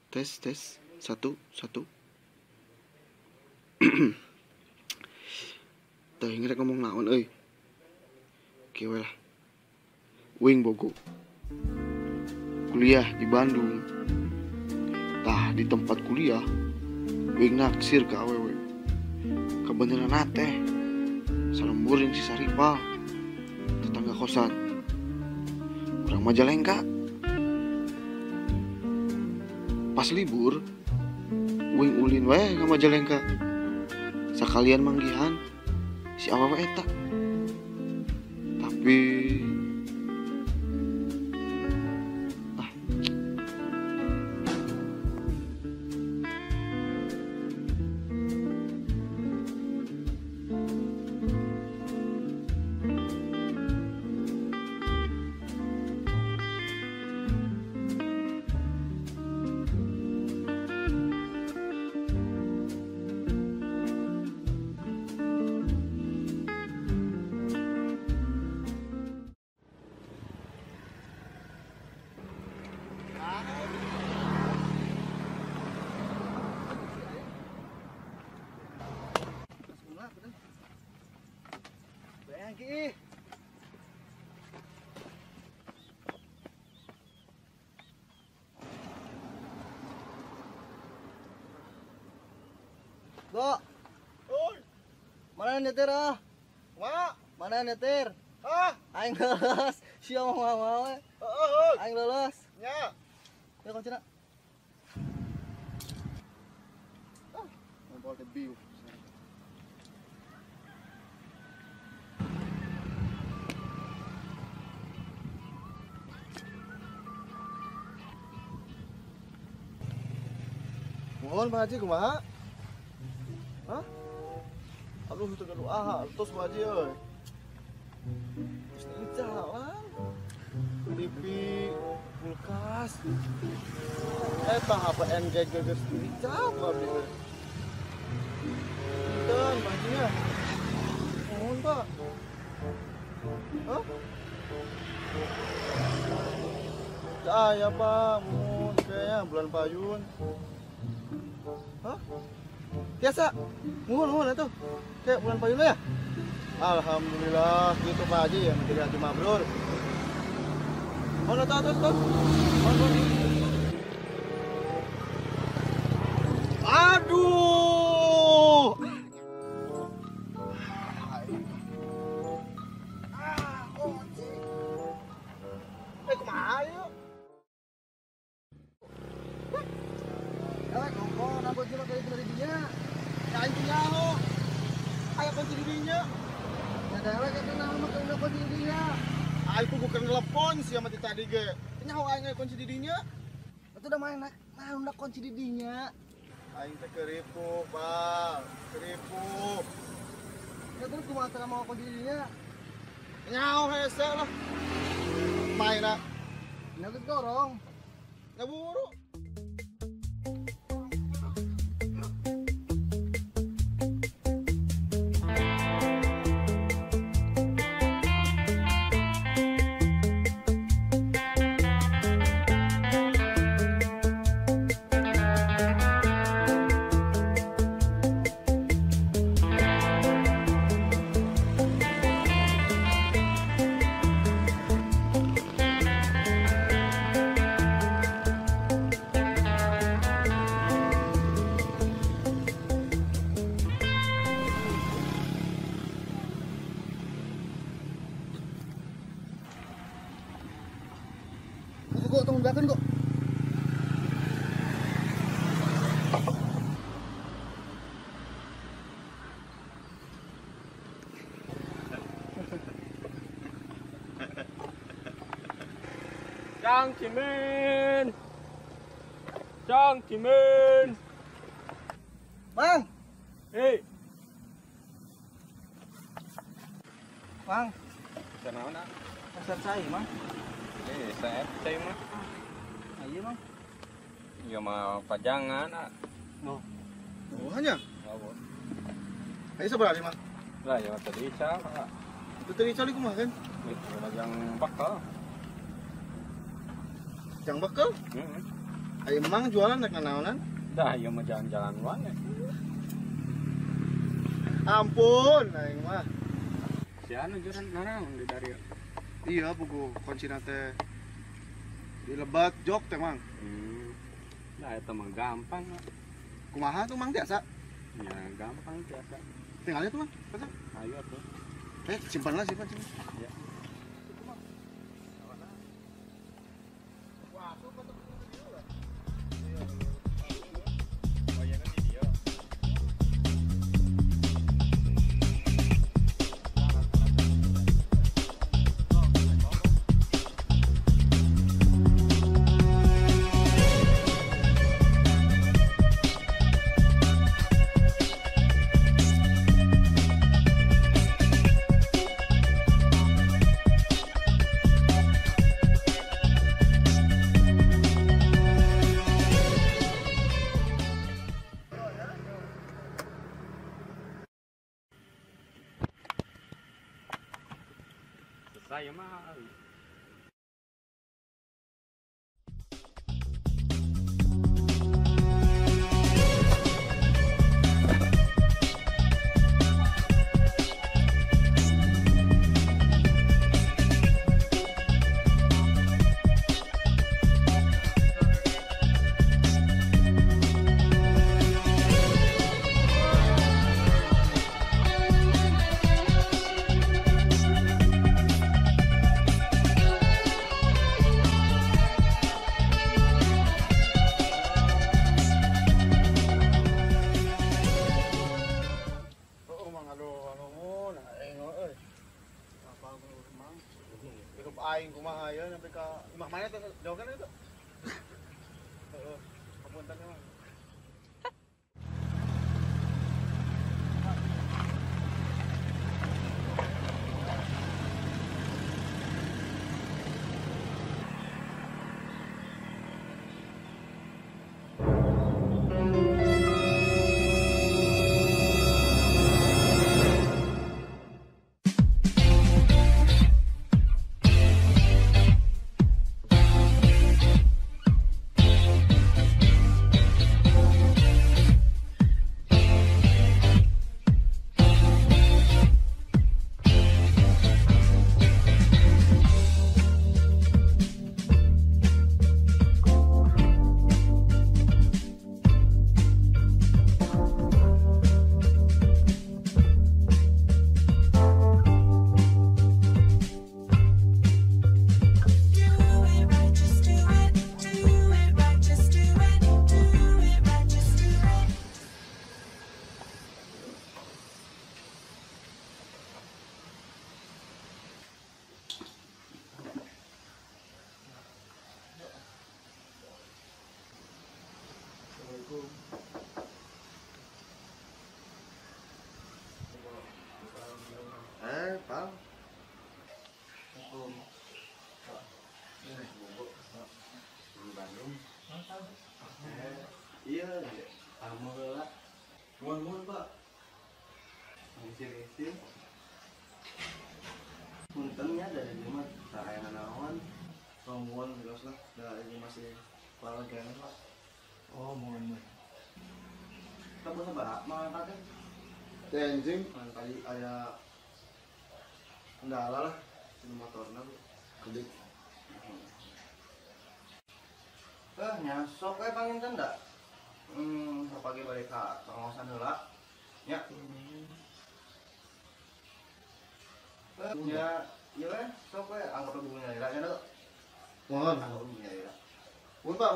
Tes, tes. Satu, satu. Teh ngerek ngomong naon euy. Kieu lah. Wing bogo. Kuliah di Bandung. Tah di tempat kuliah Wing naksir ke awewe. Kebeneran teh salemburing si Saripal, tetangga kosan. Urang Majalengka. Pas libur Wing ulin wae ka Majalengka. Sakalian manggihan si awewe eta. Tapi Lagi. Go. Oi, Mana nyetir ah? mak, Mana nyetir? ah, Aing lolos. Siapa mau? Aing lolos. nya, Ya kunci nak. Ngobrol the view. mohon Pak Haji kumaha? Hah? Aduh, teu doa, tos Pak Haji euy. Geus jalan. TV, kulkas. Eta HPN geus dicap abdi teh. Punten Pak Haji nya. Mohon Pak. Hah? Ya Pak, mohon kayaknya bulan payun. Hah? Biasa? Mohon itu. Kayak bulan payun ya? Alhamdulillah gitu Pak Haji ya, menjadi haji mabrur. Mohon tuh. Mohon. Aduh. Kumaha yuk? Elek ngomong nambah jero kayak dari dia. Ya itu nyaho. Aya kunci di dinya. Ya elek eta nama mah udah kunci dia. Aku bukan telepon sih sama tadi ge. Nyaho aing kunci di dinya. Itu udah main udah kunci di dinya. Aing teh keripu, Bang. Keripu. Ya terus kumaha teh mau kunci di dinya? Nyaho hese lah. Maina Nyaget dorong. ngaburu. Kok tunggu belakang kok. Trang Cimin, Trang Cimin, Bang, hei, Bang, sana mana? pasar saya, Bang. Saya mah, Ayo, Bang. ya mah pajangan, No. Oh, hanya. oh, Ayo seberapa lima? lah ya tadi siapa? Itu tadi cali kumaha kan? Itu yang bakal, Yang bakal? Ayo emang jualan naik naonan? Dah, iya mah jalan-jalan wae. Ampun, aing mah. Si anu juran nanaon di dari. Iya, pugu kuncina teh di lebat jok teh mang. Nah, itu mah gampang. Mah. Kumaha tuh mang biasa? Ya, gampang biasa. Tinggalnya tuh mang. Masa? Ayo tuh. Simpanlah simpan. Ya. Saya mah Aing kumaha ya sampai ke imah mana tuh jauh kan itu? Heeh. Kapunten mah. Pal. Bandung. Iya, kamu lah. Mohon Pak. Ngisi-ngisi. Puntennya dari lima sarayana naon. Mohon jelas lah, dari masih lawan kayaknya Pak. Oh, mohon. Kita bisa bahas mah kan? Anjing. Kali ada kendala lah di motornya gede. Nyasok panginten dak. Pagi balik ka pengawasan heula. Nya. Ya, iya we, sok we anggap hubungan nya nya dulu. Mohon. Anggap hubungan nya. Mun Pak.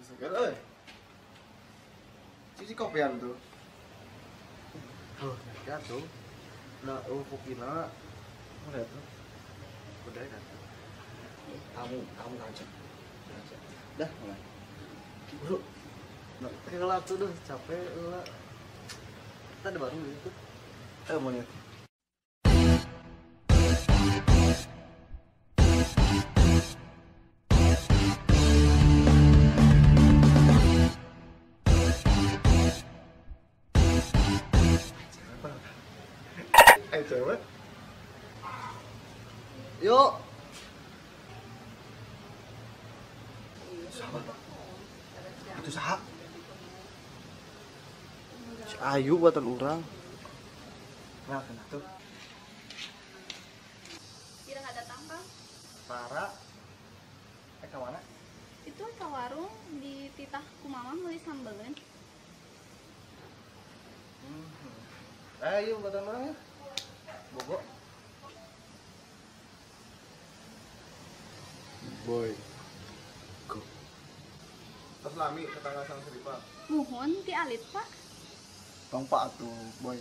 Bisa kan euy. Cici kopian tuh. Ya tuh. Nah, kopina. Lihat tuh. Udah kan. Kamu aja. Dah, mulai. Bro. Nah, kelap tuh deh, capek lah. Kita ada baru gitu. Monyet. Cewek. Yuk. Sahabat. Itu saha? Si Ayu buatan orang. Nah, kena tuh. Tidak ada tampang. Para. Ke mana? Itu ke warung di titah ku mama meuli sambelin. Ayo buatan orang ya. Bogo. Boy. Terus lami tetangga sang seripa. Muhun ti alit pak. Tong Pak tuh, boy.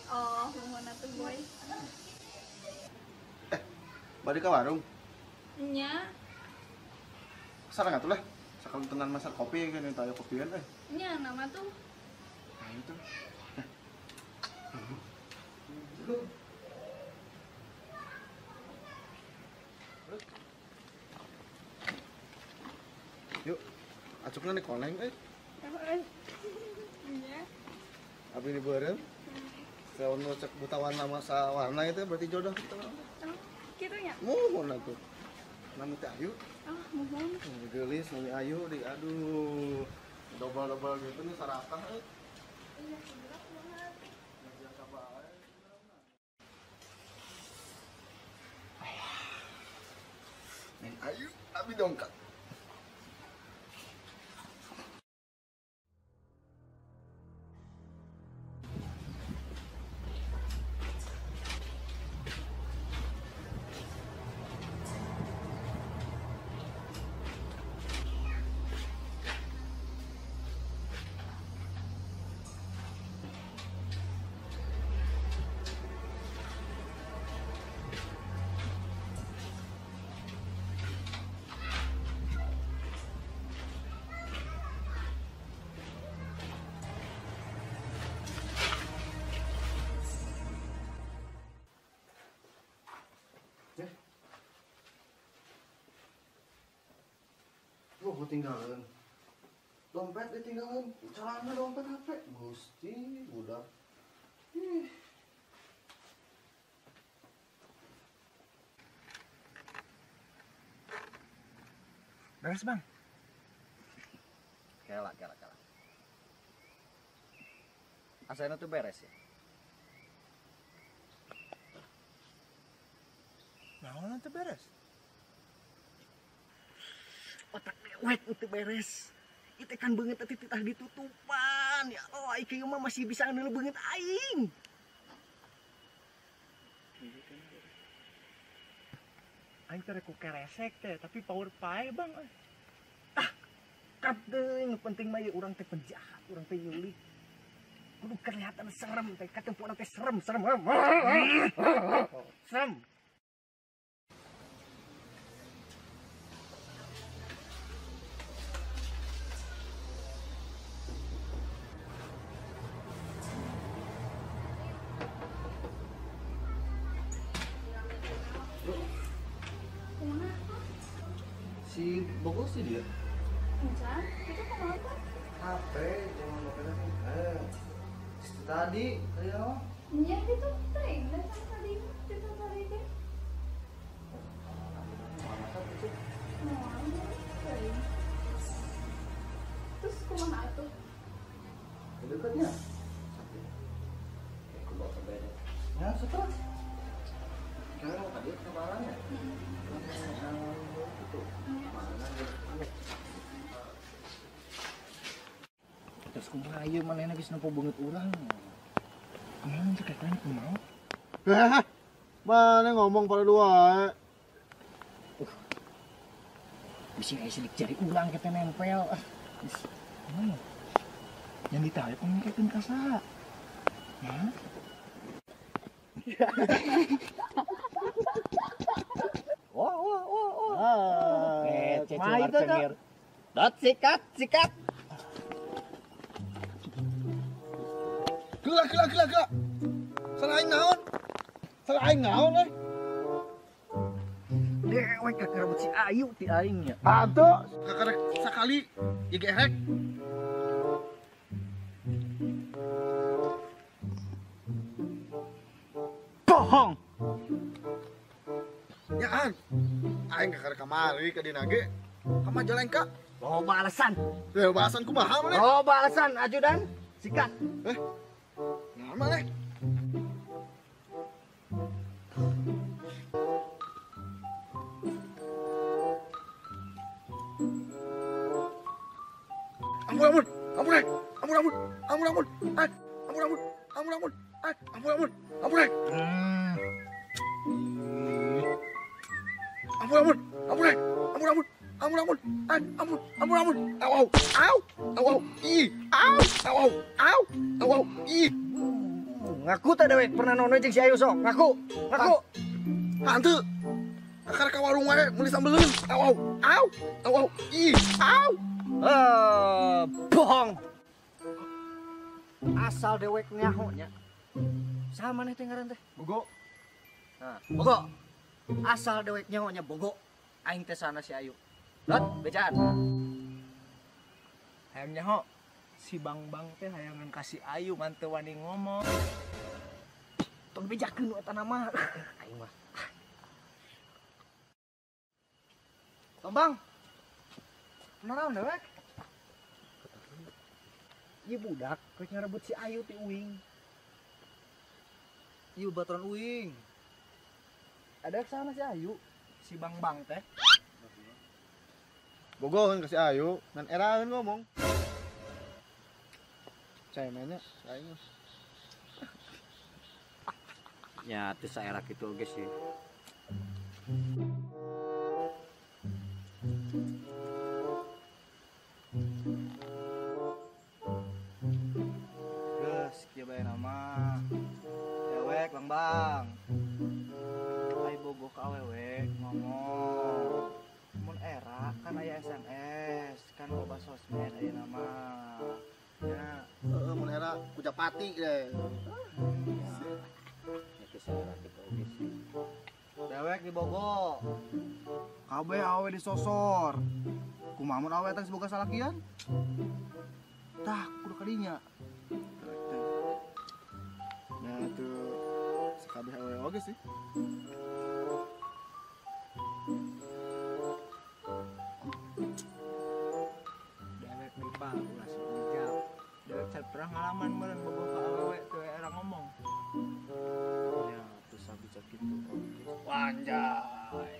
Oh, muhun atuh boy. Balik ke warung. Nya, Salah nggak tuh lah. Sekali tenan masak kopi kan yang tayo kopian nya nama tuh. Nah itu. Yuk, acuknya nih koneng Nya. Apa ini bareng? Kalau nu cek buta warna masa warna itu berarti jodoh kita. Oh, kitu nya. Mohon atuh. Nami teh Ayu. Oh, muhun. Gelis nami Ayu di aduh. Dobel-dobel gitu nih sarakah Iya, berat banget. Biasa bae. Neng Ayu, abi dongkak. Gue tinggalin. Dompet ditinggalin. Celana dompet HP. Gusti, budak. Beres, Bang. Kela. Asana tuh beres ya. Naon tuh beres? Otak dewek itu beres. Itu kan banget tadi titah ditutupan. Ya Allah, iki mah masih bisa ngeulu banget aing. Aing teh ku keresek teh, tapi power pae, Bang. Kadeng penting mah ya urang teh penjahat, urang teh nyulik. Kudu kelihatan serem teh, katempuna teh serem. Serem. Kumaha? Si Bogo sih dia. Encan, itu kumaha? HP jangan pakai tadi apa? Nya gitu teh, datang tadi teh. Terus kumaha atuh? Dekatnya. Aku bawa ke beda. Ya, setelah. Sekarang tadi kebarannya. Itu. Terus kumaha ieu manehna geus nempo banget urang. Kumaha cek kan kumaha? Mana ngomong pada dua? Bisi aya sidik jari urang kita nempel. Kumaha? Yang ditarik pengikeun ka saha? Hah? Wah. Cuma itu cengir. Dot sikat. Gila. Salah aing naon Dewek kakarabut si Ayu ti aing nya. Atuh, kakarek sakali ieu gerek. Bohong. Nyaan. Aing kakarek kamari ka dina ge. Ka Majalengka. Loba alasan. Bahasan kumaha maneh? Loba alasan, ajudan. Sikat. Naon maneh? Ampun. Ngaku teh dewek pernah nono jeung si Ayu sok. Ngaku. Hanteu. Akar ka warung wae meuli sambeleun. Au. Ih, au. Bohong. Asal dewek nyaho nya. Saha maneh teh ngaran teh? Bogo. Nah, Bogo. Asal dewek nyaho nya Bogo. Aing teh sana si Ayu. Lot, becaan. Hayang nyaho si Bang teh hayangan kasih Ayu manteu wani ngomong. Tong bejakeun eta nama. Aing mah. Bang. Naon dewek? Ieu budak keur ngarebut si Ayu ti Uing. Ieu baturan uing. Ada sana si Ayu. Si Bang teh. Bogo kan kasih Ayu, ngan era ngomong. Saya nanya, aing mah. Ya teu saera kitu oge sih. Geus kieu bae nama. Dewek Bang. Ai bogo ka awewe ngomong. Mun era kan aya SMS, kan loba sosmed aya nama. Ya, Mun era kucap pati deh. Ya teu saera kitu oge sih. dewek di Bogo. Kabeh awe disosor. Kumaha mun awe teh boga salakian? Tah, kudu kadinya. Nah tuh sekabeh awe oge sih. Dewek di Pak, ulah sok dijawab. Dewek can pernah ngalaman meureun bogo ka awewe teu era ngomong. Ya teu sabisa kitu oge. Wanjay.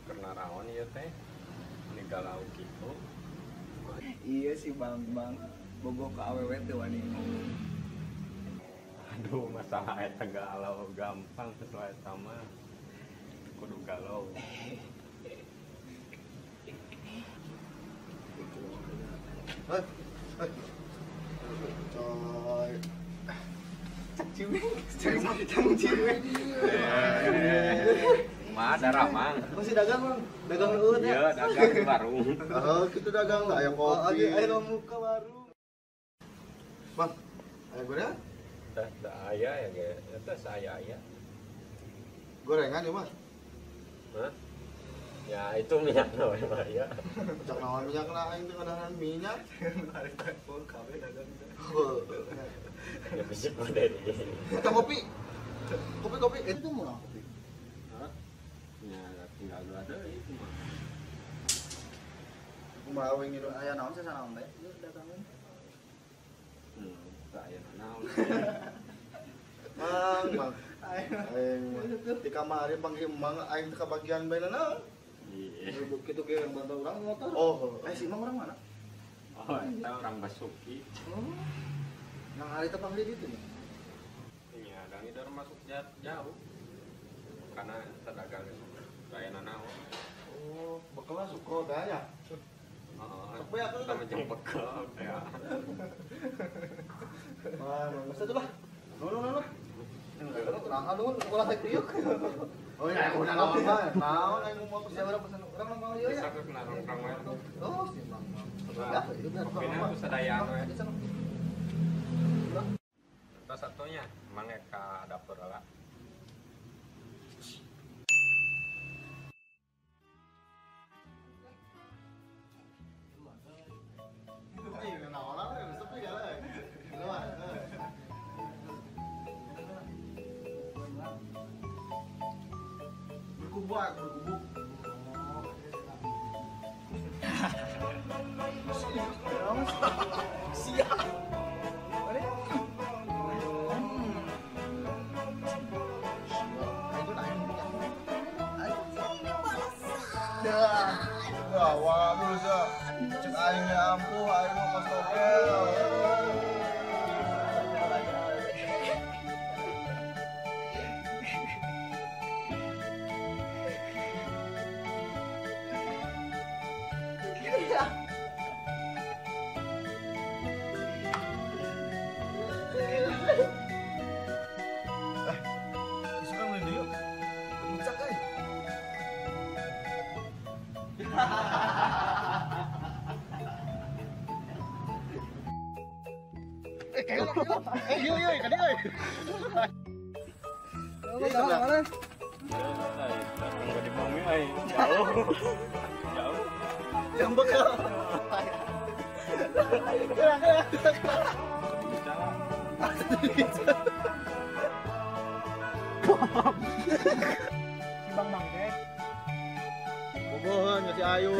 Karena rawan ieu teh galau kitu. Iya sih Bang. Bogo ka awewe teu wani ngomong. Aduh, masalah eta galau gampang sesuai sama kudu galau. Coy. Ciwing. Mah ada ramang. Masih dagang bang, dagang urut ya. Iya, dagang di warung. Oh, gitu dagang lah yang Oh, kopi. ayo muka baru. Bang, ayam gorengan? Dah ayah ya, guys. Itu saya ya. Gorengan ya, Mas? Hah? Ya itu minyak namanya ya. Cak nawan minyak lah, aing teh kadang minyak. Hari telepon kami dagang. Ya bisa dari. Kita kopi. Kopi. Itu murah kopi. Hah? Ya tinggal dua ada itu mah. Kumaha we ngilu Aya naon sih sana teh? Ieu dagangan. Saya naon. Mang. Aing di kamari panggil mang aing teh kabagian bae naon? Iya. Kitu ge yang bantu orang motor. Oh, Si Mang orang mana? Oh, itu orang Basuki. Oh. Yang hari teh panggil itu nih. Iya, dan itu masuk jauh. Karena terdagang saya naon. oh, bekal sukro teh nya. Apa ya kita menjeng bekal ya. Wah, Mas itu lah. No. Nah, lu ulah teh kriuk. Oh ya, udah enggak apa-apa. Naon aing mau Bisa pesan. orang pesan orang mau ieu Bisa ya. ke kenal orang lain. Oh, si Mang. Nah, kopinya aku sedaya we. Di sana. Terus satunya mangga ka dapur lah. Aing naon lah, sepi ya lah. Keluar. Berkubuk. Wah, bisa. Cek aing ya ampuh, aing mau kos togel. Isukan ngeun deui. Puncak euy. Yoi, kadi euy. Datang di bumi ai jauh. Jauh. Yang bekal. Bang Mangke. Bobohan ngasih ayu.